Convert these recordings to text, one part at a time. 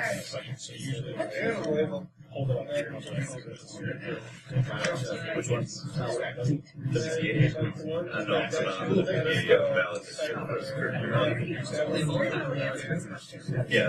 right. So usually hold it up there. Which ones? Does it see No, it's Yeah.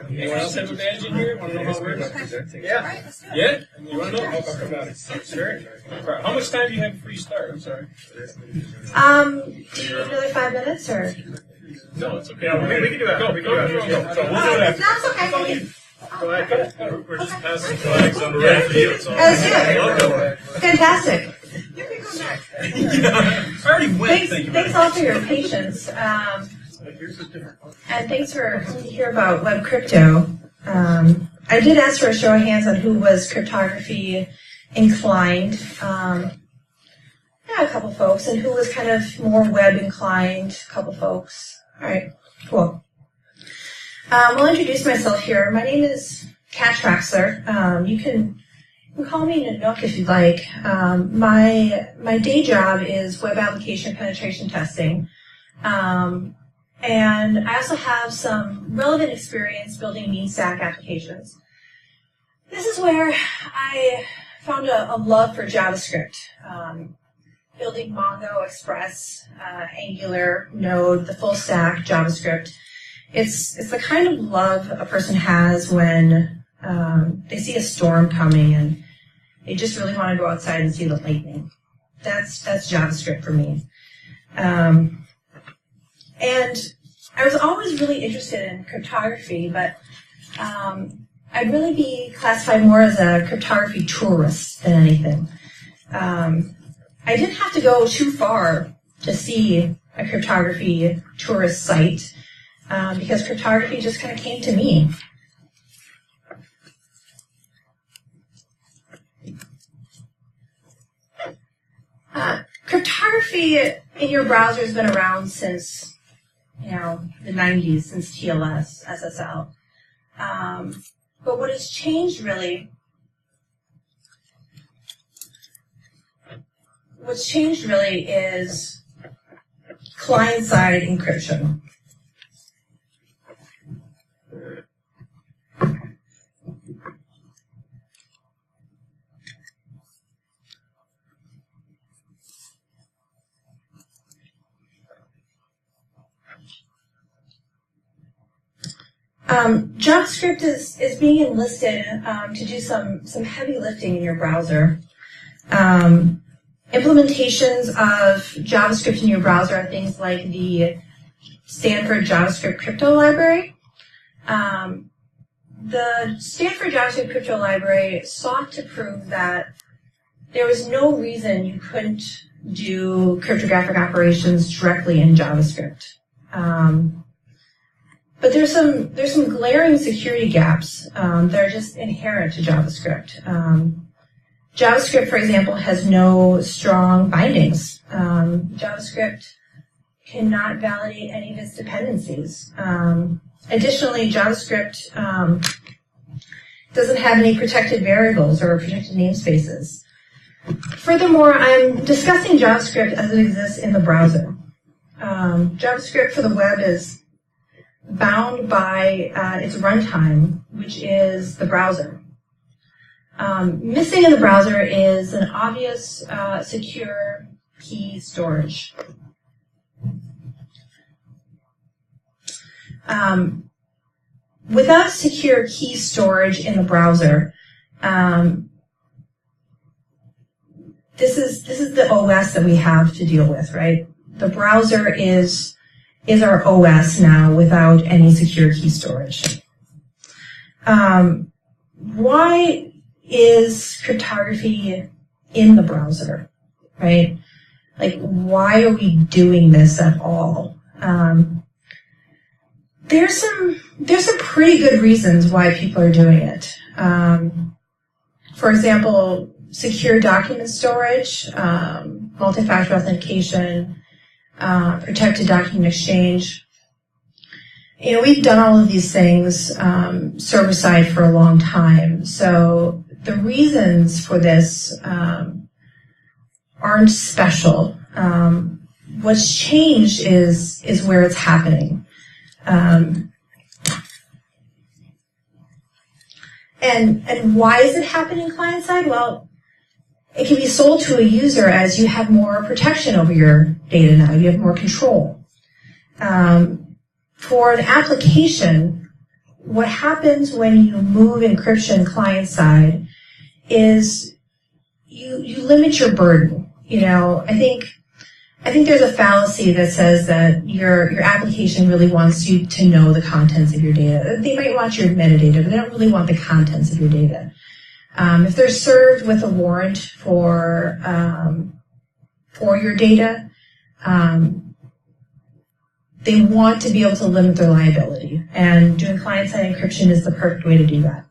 Anyone else have a badge in here? Want to know how it works? Yeah. Yeah? You want to know? I'll talk about it. Sure. How much time do you have before you start? I'm sorry. Really 5 minutes or? No, it's okay. We can do it. Go. We can do it. So we'll do it after. No, it's okay. Go ahead. We're just passing flags on the right for you. So. Let's do it. Fantastic. You can go next. I already went. Thanks all for your patience. And thanks for coming to hear about web crypto. I did ask for a show of hands on who was cryptography inclined. Yeah, a couple folks. And who was kind of more web inclined? A couple folks. All right, cool. I'll introduce myself here. My name is Kat Traxler. You can call me Nook if you'd like. My day job is web application penetration testing. And I also have some relevant experience building mean stack applications. This is where I found a love for JavaScript. Building Mongo, Express, Angular, Node, the full stack, JavaScript. It's the kind of love a person has when they see a storm coming and they just really want to go outside and see the lightning. That's JavaScript for me. And I was always really interested in cryptography, but I'd really be classified more as a cryptography tourist than anything. I didn't have to go too far to see a cryptography tourist site because cryptography just kind of came to me. Cryptography in your browser has been around since, the 90s, since TLS, SSL. But what has changed really, is client-side encryption. JavaScript is being enlisted to do some heavy lifting in your browser. Implementations of JavaScript in your browser are things like the Stanford JavaScript Crypto Library. The Stanford JavaScript Crypto Library sought to prove that there was no reason you couldn't do cryptographic operations directly in JavaScript. But there's some glaring security gaps that are just inherent to JavaScript. JavaScript, for example, has no strong bindings. JavaScript cannot validate any of its dependencies. Additionally, JavaScript doesn't have any protected variables or protected namespaces. Furthermore, I'm discussing JavaScript as it exists in the browser. JavaScript for the web is bound by its runtime, which is the browser. Missing in the browser is an obvious secure key storage. Without secure key storage in the browser, this is the OS that we have to deal with, right? The browser is our OS now without any secure key storage. Why is cryptography in the browser, right? Like, why are we doing this at all? There's some pretty good reasons why people are doing it. For example, secure document storage, multi-factor authentication, protected document exchange. We've done all of these things server-side for a long time. So the reasons for this aren't special. What's changed is where it's happening. And why is it happening client side? Well, it can be sold to a user as you have more protection over your data now. You have more control. For an application, what happens when you move encryption client side is you limit your burden. You know, I think there's a fallacy that says that your application really wants you to know the contents of your data. They might want your metadata, but they don't really want the contents of your data. If they're served with a warrant for your data, they want to be able to limit their liability, and doing client-side encryption is the perfect way to do that.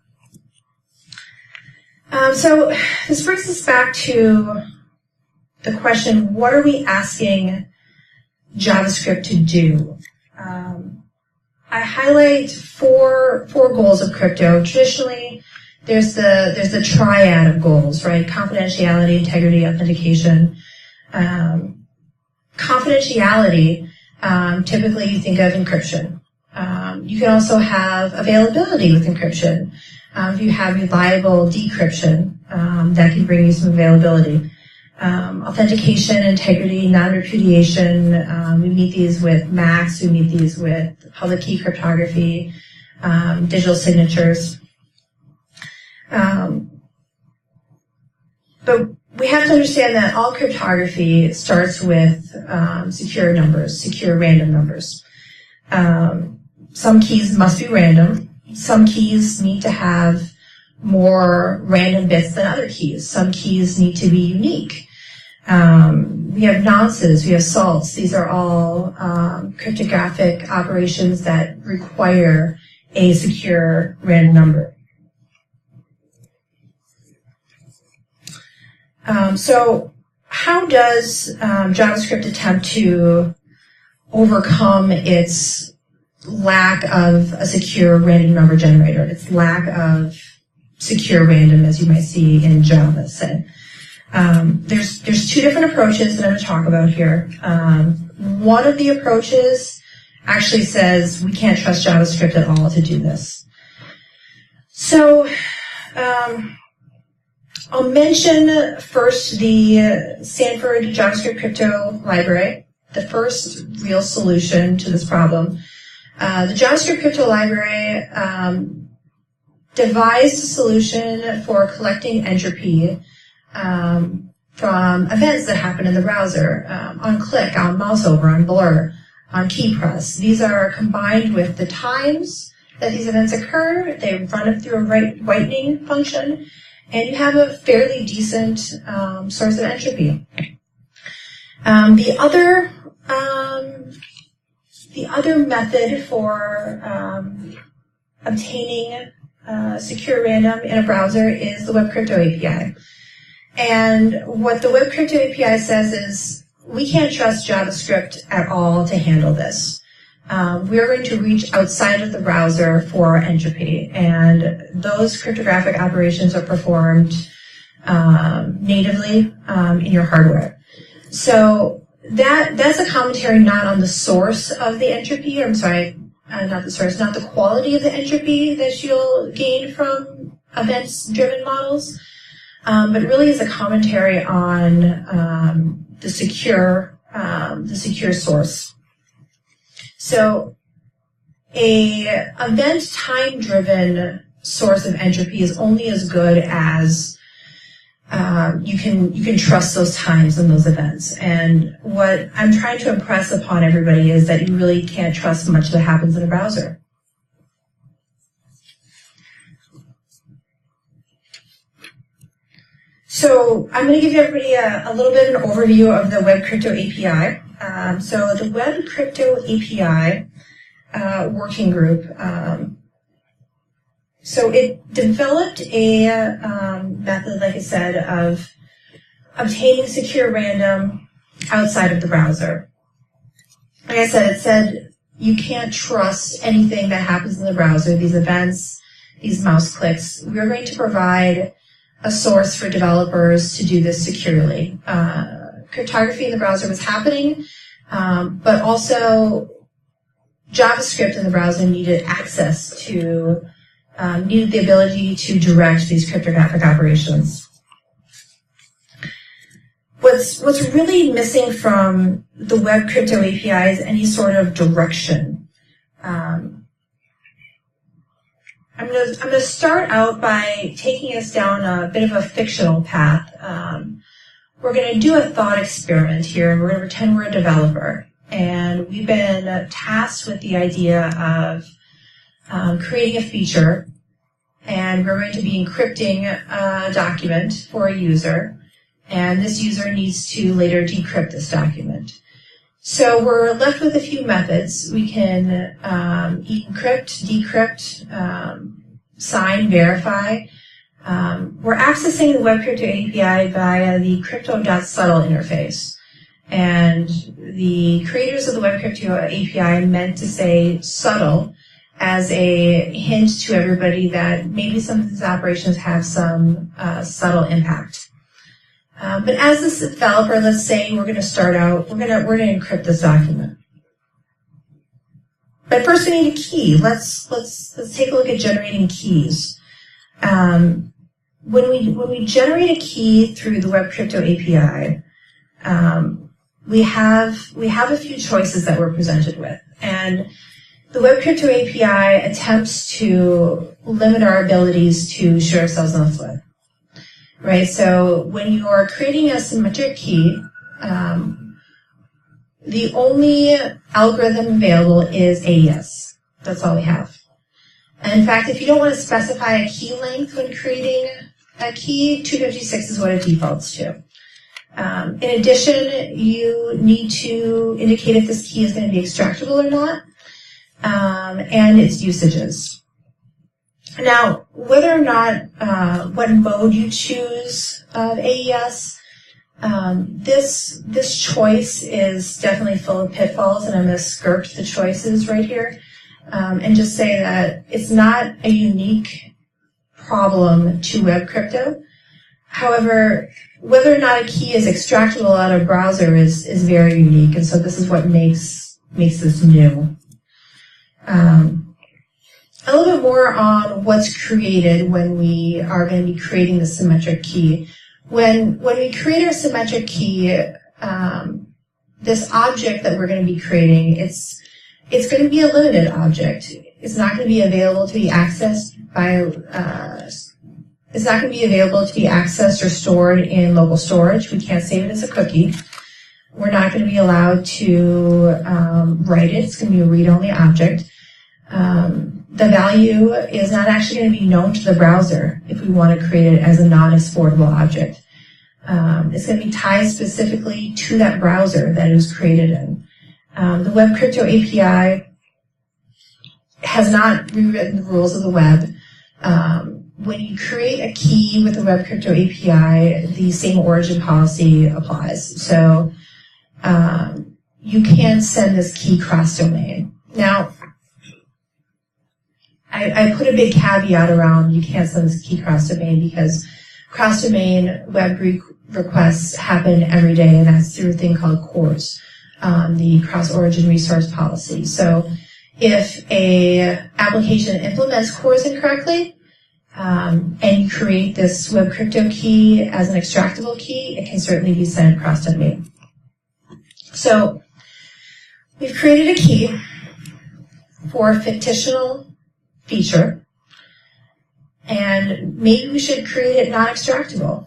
So this brings us back to the question, what are we asking JavaScript to do? I highlight four goals of crypto. Traditionally, there's the triad of goals, right? Confidentiality, integrity, authentication. Confidentiality, typically you think of encryption. You can also have availability with encryption. If you have reliable decryption, that can bring you some availability. Authentication, integrity, non-repudiation. We meet these with MACs. We meet these with public key cryptography, digital signatures. But we have to understand that all cryptography starts with secure numbers, secure random numbers. Some keys must be random. Some keys need to have more random bits than other keys. Some keys need to be unique. We have nonces, we have salts. These are all cryptographic operations that require a secure random number. So how does JavaScript attempt to overcome its lack of a secure random number generator, its lack of secure random, as you might see in Java, say? There's two different approaches that I'm going to talk about here. One of the approaches actually says we can't trust JavaScript at all to do this. So I'll mention first the Stanford JavaScript Crypto library, the first real solution to this problem. The JavaScript Crypto library devised a solution for collecting entropy from events that happen in the browser, on click, on mouse over, on blur, on key press. These are combined with the times that these events occur. They run it through a whitening function, and you have a fairly decent source of entropy. The other method for obtaining secure random in a browser is the WebCrypto API. And what the WebCrypto API says is we can't trust JavaScript at all to handle this. We're going to reach outside of the browser for entropy, and those cryptographic operations are performed natively in your hardware. So that's a commentary not on the source of the entropy, not the quality of the entropy that you'll gain from events-driven models, but really is a commentary on the secure source. So a event time-driven source of entropy is only as good as you can trust those times and those events. And what I'm trying to impress upon everybody is that you really can't trust much that happens in a browser. So I'm going to give everybody a little bit of an overview of the WebCrypto API. So the WebCrypto API working group, so it developed a method, like I said, of obtaining secure random outside of the browser. Like I said, it said you can't trust anything that happens in the browser, these events, these mouse clicks. We're going to provide a source for developers to do this securely. Cryptography in the browser was happening, but also JavaScript in the browser needed access to, needed the ability to direct these cryptographic operations. What's really missing from the web crypto API is any sort of direction. I'm gonna start out by taking us down a bit of a fictional path. We're gonna do a thought experiment here, and we're gonna pretend we're a developer. And we've been tasked with the idea of creating a feature, and we're going to be encrypting a document for a user, and this user needs to later decrypt this document. So we're left with a few methods. We can encrypt, decrypt, sign, verify. We're accessing the web crypto API via the crypto.subtle interface. And the creators of the web crypto API meant to say subtle as a hint to everybody that maybe some of these operations have some subtle impact. But as this developer, let's say we're going to start out, we're going to encrypt this document. But first we need a key. Let's take a look at generating keys. When we generate a key through the web crypto API, we have a few choices that we're presented with, and the web crypto API attempts to limit our abilities to shoot ourselves in the foot. Right, so when you are creating a symmetric key, the only algorithm available is AES. That's all we have. And in fact, if you don't want to specify a key length when creating a key, 256 is what it defaults to. In addition, you need to indicate if this key is going to be extractable or not, and its usages. Now, whether or not what mode you choose of AES, this choice is definitely full of pitfalls, and I'm going to skirt the choices right here and just say that it's not a unique problem to web crypto. However, whether or not a key is extractable out of a browser is very unique, and so this is what makes this new. A little bit more on what's created when we are going to be creating the symmetric key. When we create our symmetric key, this object that we're going to be creating, it's going to be a limited object. It's not going to be available to be accessed by it's not going to be available to be accessed or stored in local storage. We can't save it as a cookie. We're not going to be allowed to write it. It's going to be a read-only object. The value is not actually going to be known to the browser if we want to create it as a non-exportable object. It's going to be tied specifically to that browser that it was created in. The Web Crypto API has not rewritten the rules of the web. When you create a key with the Web Crypto API, the same origin policy applies. So you can send this key cross-domain. Now, I put a big caveat around you can't send this key cross-domain because cross-domain web requests happen every day, and that's through a thing called CORS, the cross-origin resource policy. So if a application implements CORS incorrectly, and you create this web crypto key as an extractable key, it can certainly be sent cross-domain. So we've created a key for a fictional feature, and maybe we should create it non-extractable.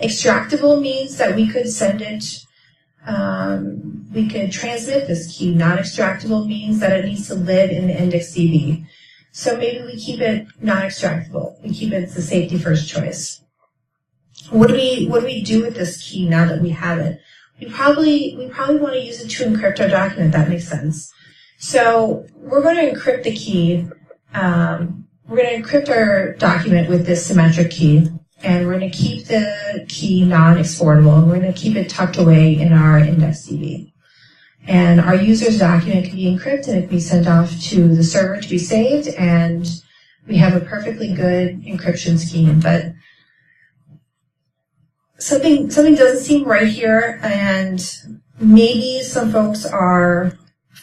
Extractable means that we could send it, we could transmit this key. Non-extractable means that it needs to live in the index DB. So maybe we keep it non-extractable. We keep it as the safety first choice. What do we do with this key now that we have it? We probably want to use it to encrypt our document. That makes sense. So we're going to encrypt the key. We're going to encrypt our document with this symmetric key, and we're going to keep the key non-exportable, and we're going to keep it tucked away in our index DB. And our user's document can be encrypted, and it can be sent off to the server to be saved, and we have a perfectly good encryption scheme. But something doesn't seem right here, and maybe some folks are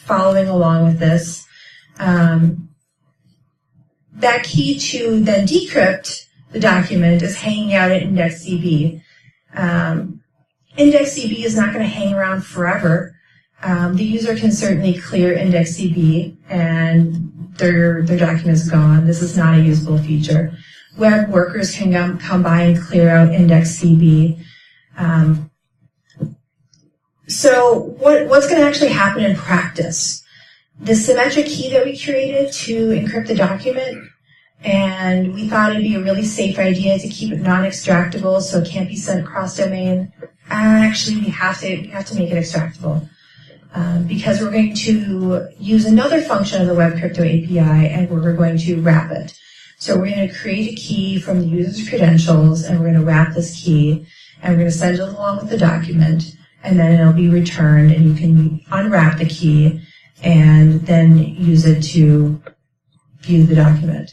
following along with this, that key to then decrypt the document is hanging out at IndexedDB. IndexedDB is not going to hang around forever. The user can certainly clear IndexedDB and their document is gone. This is not a usable feature. Web workers can come by and clear out IndexedDB. So what's going to actually happen in practice? The symmetric key that we created to encrypt the document, and we thought it'd be a really safe idea to keep it non-extractable so it can't be sent cross-domain. Actually, we have to make it extractable because we're going to use another function of the WebCrypto API, and we're going to wrap it. So we're going to create a key from the user's credentials, and we're going to wrap this key, and we're going to send it along with the document, and then it'll be returned, and you can unwrap the key and then use it to view the document.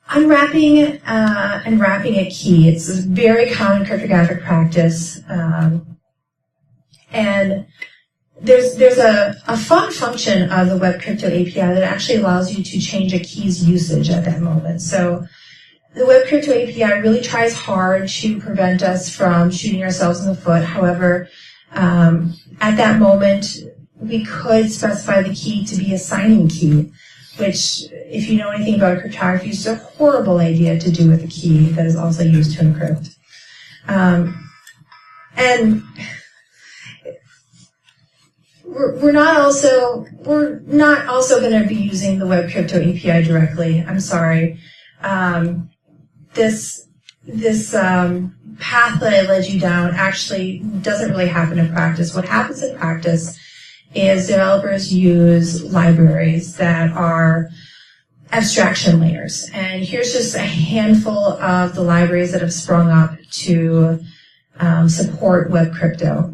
Unwrapping and wrapping a key, it's a very common cryptographic practice, and there's a fun function of the WebCrypto API that actually allows you to change a key's usage at that moment. So the WebCrypto API really tries hard to prevent us from shooting ourselves in the foot. However, at that moment, we could specify the key to be a signing key, which, if you know anything about cryptography, is a horrible idea to do with a key that is also used to encrypt. And we're not also going to be using the WebCrypto API directly. I'm sorry. This path that I led you down actually doesn't really happen in practice. What happens in practice is developers use libraries that are abstraction layers. And here's just a handful of the libraries that have sprung up to support WebCrypto.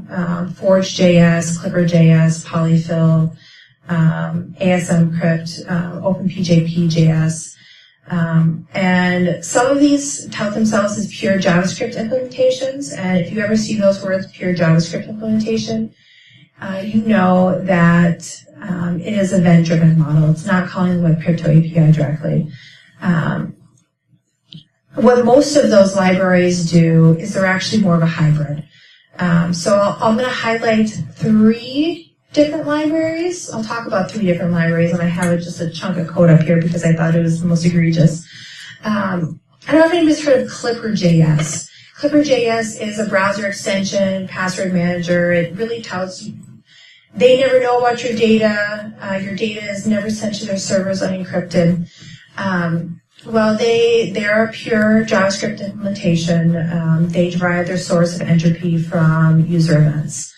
Forge.js, Clipper.js, Polyfill, ASMCrypt, OpenPJP.js. And some of these tout themselves as pure JavaScript implementations. And if you ever see those words, pure JavaScript implementation, you know that it is a event-driven model. It's not calling the WebCrypto API directly. What most of those libraries do is they're actually more of a hybrid. So I'm going to highlight 3 different libraries. I'll talk about 3 different libraries, and I have just a chunk of code up here because I thought it was the most egregious. I don't know if anybody's heard of Clipper.js. Clipper.js is a browser extension, password manager. It really touts you. They never know about your data. Your data is never sent to their servers unencrypted. Well, they're a pure JavaScript implementation. They derive their source of entropy from user events.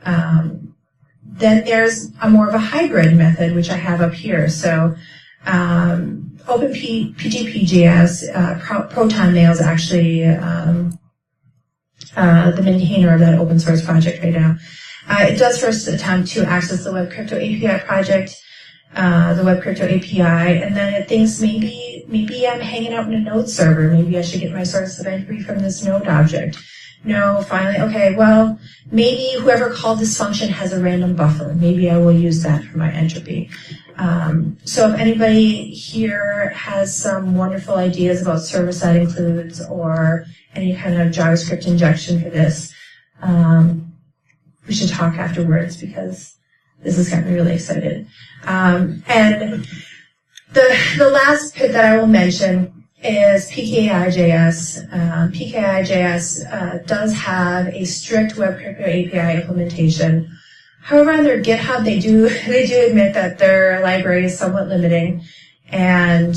Then there's a more of a hybrid method, which I have up here. So OpenPGP.js, ProtonMail is actually the maintainer of that open source project right now. It does first attempt to access the WebCrypto API project, the WebCrypto API, and then it thinks maybe I'm hanging out in a node server. Maybe I should get my source of entropy from this node object. No, finally, okay, well, maybe whoever called this function has a random buffer. Maybe I will use that for my entropy. So if anybody here has some wonderful ideas about server-side includes or any kind of JavaScript injection for this, we should talk afterwards because this has got me really excited. And the last bit that I will mention is PKI.js. PKI.js does have a strict WebCrypto API implementation. However, on their GitHub, they do admit that their library is somewhat limiting, and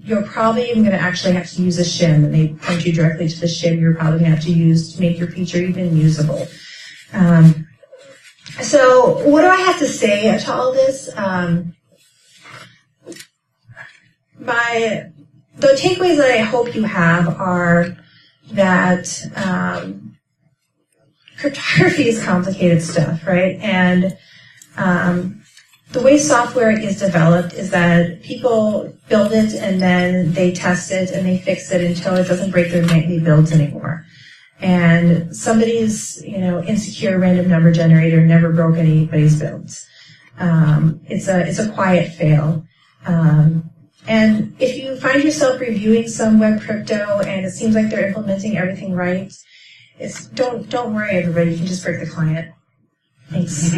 you're probably even going to actually have to use a shim, and they point you directly to the shim you're probably going to have to use to make your feature even usable. So what do I have to say to all this? The takeaways that I hope you have are that cryptography is complicated stuff, right? And the way software is developed is that people build it and then they test it and they fix it until it doesn't break their nightly builds anymore. And somebody's, insecure random number generator never broke anybody's builds. It's a quiet fail. And if you find yourself reviewing some web crypto and it seems like they're implementing everything right, don't worry, everybody. You can just break the client. Thanks.